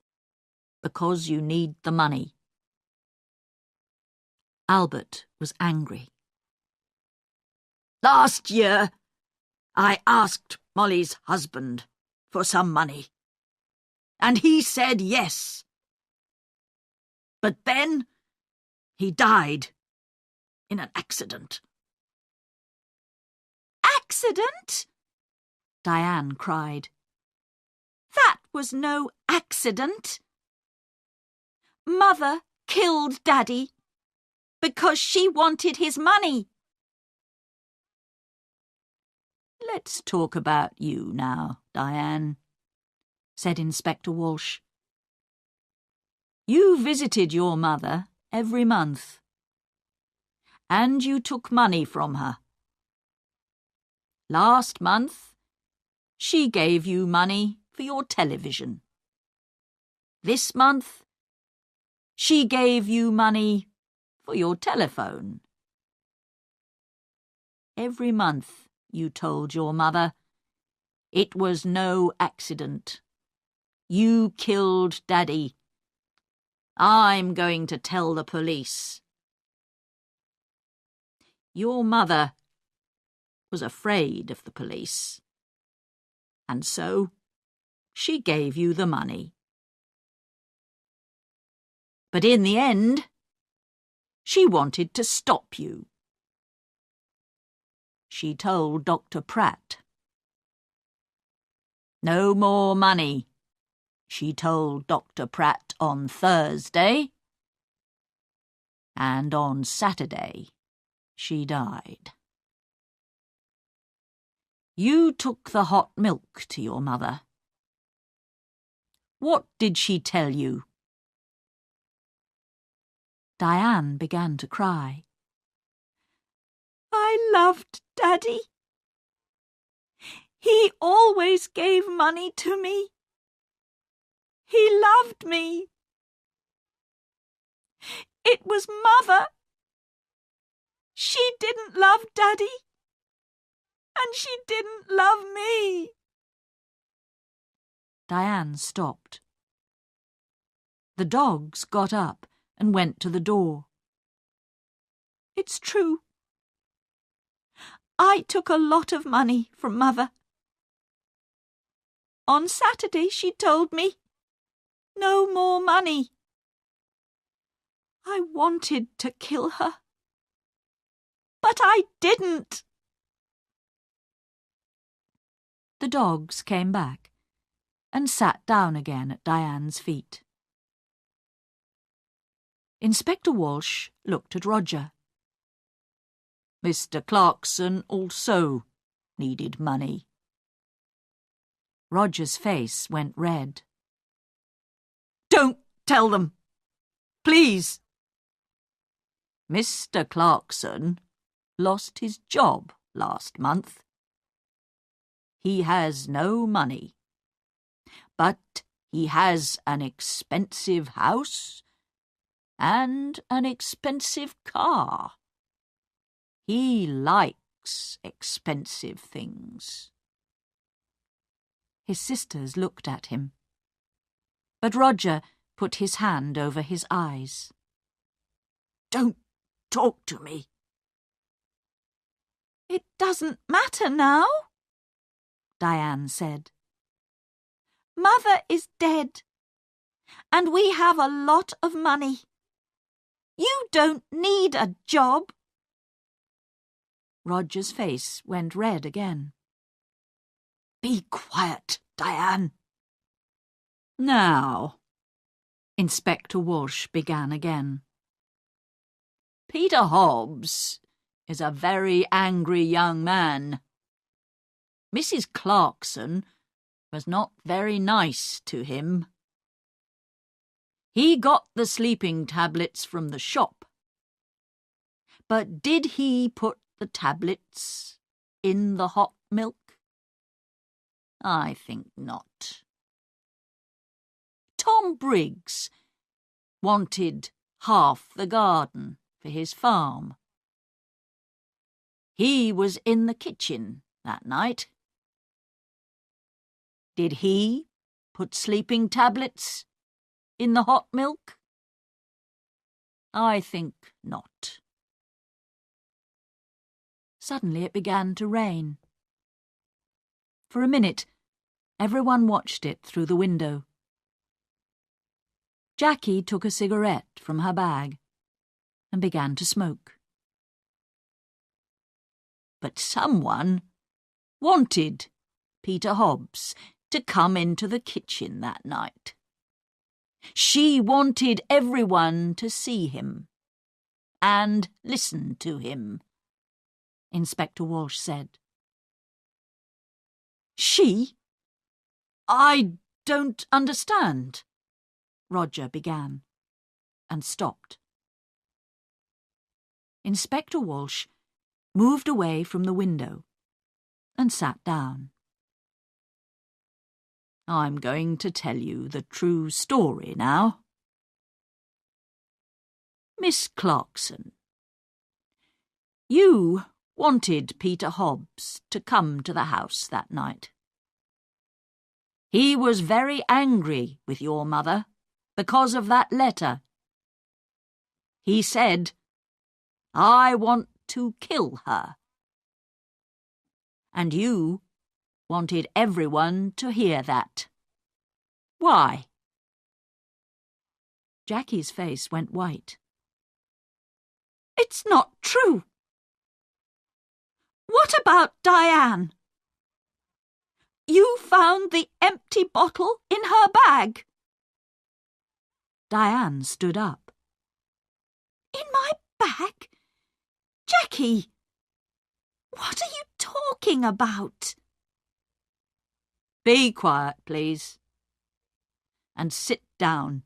because you need the money. Albert was angry. Last year, I asked Molly's husband for some money, and he said yes. But then he died in an accident. Accident? Diane cried. That was no accident. Mother killed Daddy because she wanted his money. Let's talk about you now, Diane, said Inspector Walsh. You visited your mother every month, and you took money from her. Last month, she gave you money for your television. This month, she gave you money for your telephone. Every month you told your mother it was no accident. You killed Daddy. I'm going to tell the police. Your mother was afraid of the police, and so she gave you the money. But in the end, she wanted to stop you. She told Dr. Pratt. No more money, she told Dr. Pratt on Thursday, and on Saturday she died. You took the hot milk to your mother. What did she tell you? Diane began to cry. I loved Daddy. He always gave money to me. He loved me. It was Mother. She didn't love Daddy, and she didn't love me. Diane stopped. The dogs got up and went to the door. It's true. I took a lot of money from Mother. On Saturday she told me, no more money. I wanted to kill her, but I didn't. The dogs came back and sat down again at Diane's feet. Inspector Walsh looked at Roger. Mr. Clarkson also needed money. Roger's face went red. Don't tell them, please. Mr. Clarkson lost his job last month. He has no money, but he has an expensive house and an expensive car. He likes expensive things. His sisters looked at him, but Roger put his hand over his eyes. Don't talk to me. It doesn't matter now, Diane said. Mother is dead, and we have a lot of money. You don't need a job. Roger's face went red again. Be quiet, Diane. Now, Inspector Walsh began again. Peter Hobbs is a very angry young man. Mrs. Clarkson was not very nice to him. He got the sleeping tablets from the shop. But did he put the tablets in the hot milk? I think not. Tom Briggs wanted half the garden for his farm. He was in the kitchen that night. Did he put sleeping tablets in the hot milk? I think not. Suddenly it began to rain. For a minute, everyone watched it through the window. Jackie took a cigarette from her bag and began to smoke. But someone wanted Peter Hobbs to come into the kitchen that night. She wanted everyone to see him and listen to him, Inspector Walsh said. She? I don't understand, Roger began, and stopped. Inspector Walsh moved away from the window and sat down. I'm going to tell you the true story now. Miss Clarkson, you wanted Peter Hobbs to come to the house that night. He was very angry with your mother because of that letter. He said, I want to kill her. And you wanted everyone to hear that. Why? Jackie's face went white. It's not true. What about Diane? You found the empty bottle in her bag. Diane stood up. In my bag? Jackie, what are you talking about? Be quiet, please. And sit down,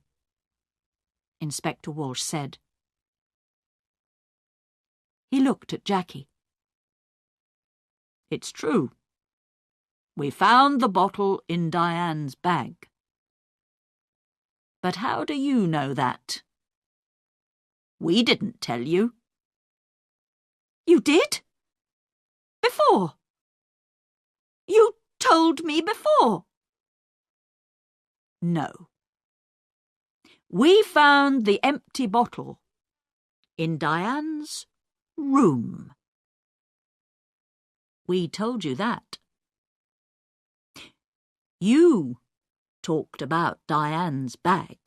Inspector Walsh said. He looked at Jackie. It's true. We found the bottle in Diane's bag. But how do you know that? We didn't tell you. You did? Before? You told me before? No. We found the empty bottle in Diane's room. We told you that. You talked about Diane's bag.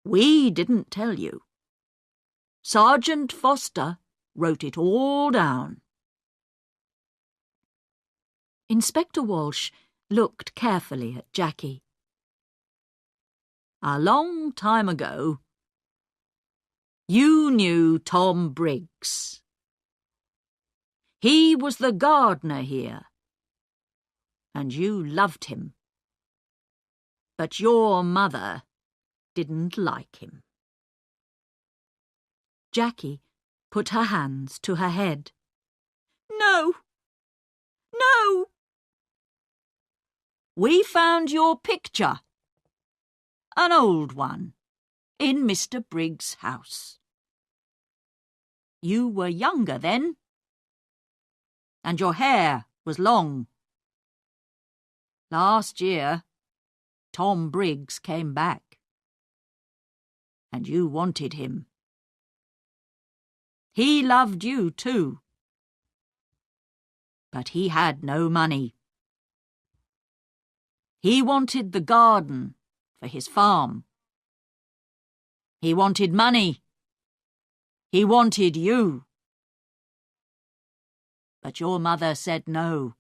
We didn't tell you. Sergeant Foster wrote it all down. Inspector Walsh looked carefully at Jackie. A long time ago, you knew Tom Briggs. He was the gardener here, and you loved him. But your mother didn't like him. Jackie put her hands to her head. No! No! We found your picture, an old one, in Mr. Briggs' house. You were younger then, and your hair was long. Last year, Tom Briggs came back, and you wanted him. He loved you too, but he had no money. He wanted the garden for his farm. He wanted money. He wanted you. But your mother said no.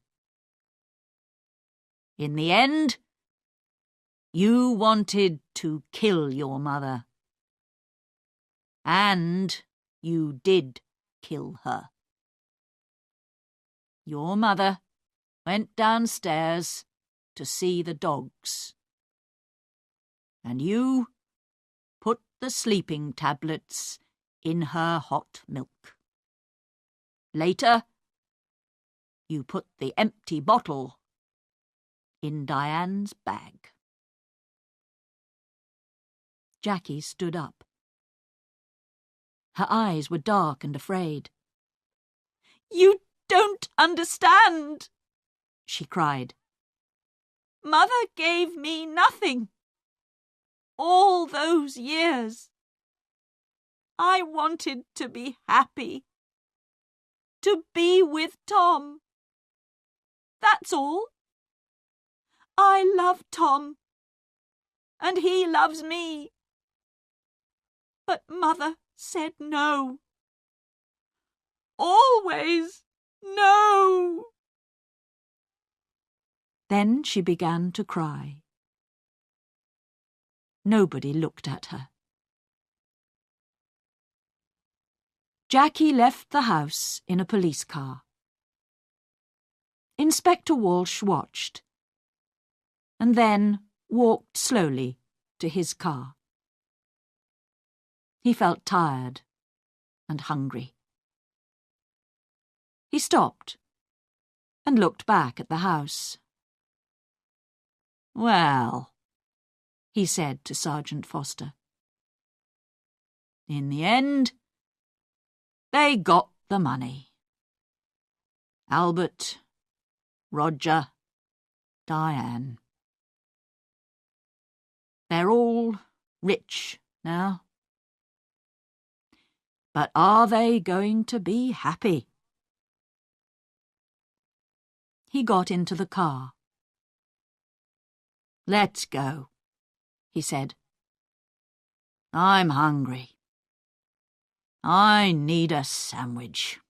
In the end, you wanted to kill your mother. And you did kill her. Your mother went downstairs to see the dogs. And you put the sleeping tablets in her hot milk. Later, you put the empty bottle in Diane's bag. Jackie stood up. Her eyes were dark and afraid. "You don't understand," she cried. "Mother gave me nothing. All those years. I wanted to be happy. To be with Tom. That's all. I love Tom. And he loves me. But Mother said no. Always no." Then she began to cry. Nobody looked at her. Jackie left the house in a police car. Inspector Walsh watched, and then walked slowly to his car. He felt tired and hungry. He stopped and looked back at the house. "Well," he said to Sergeant Foster, "in the end, they got the money. Albert, Roger, Diane. They're all rich now. But are they going to be happy?" He got into the car. "Let's go," he said. "I'm hungry. I need a sandwich."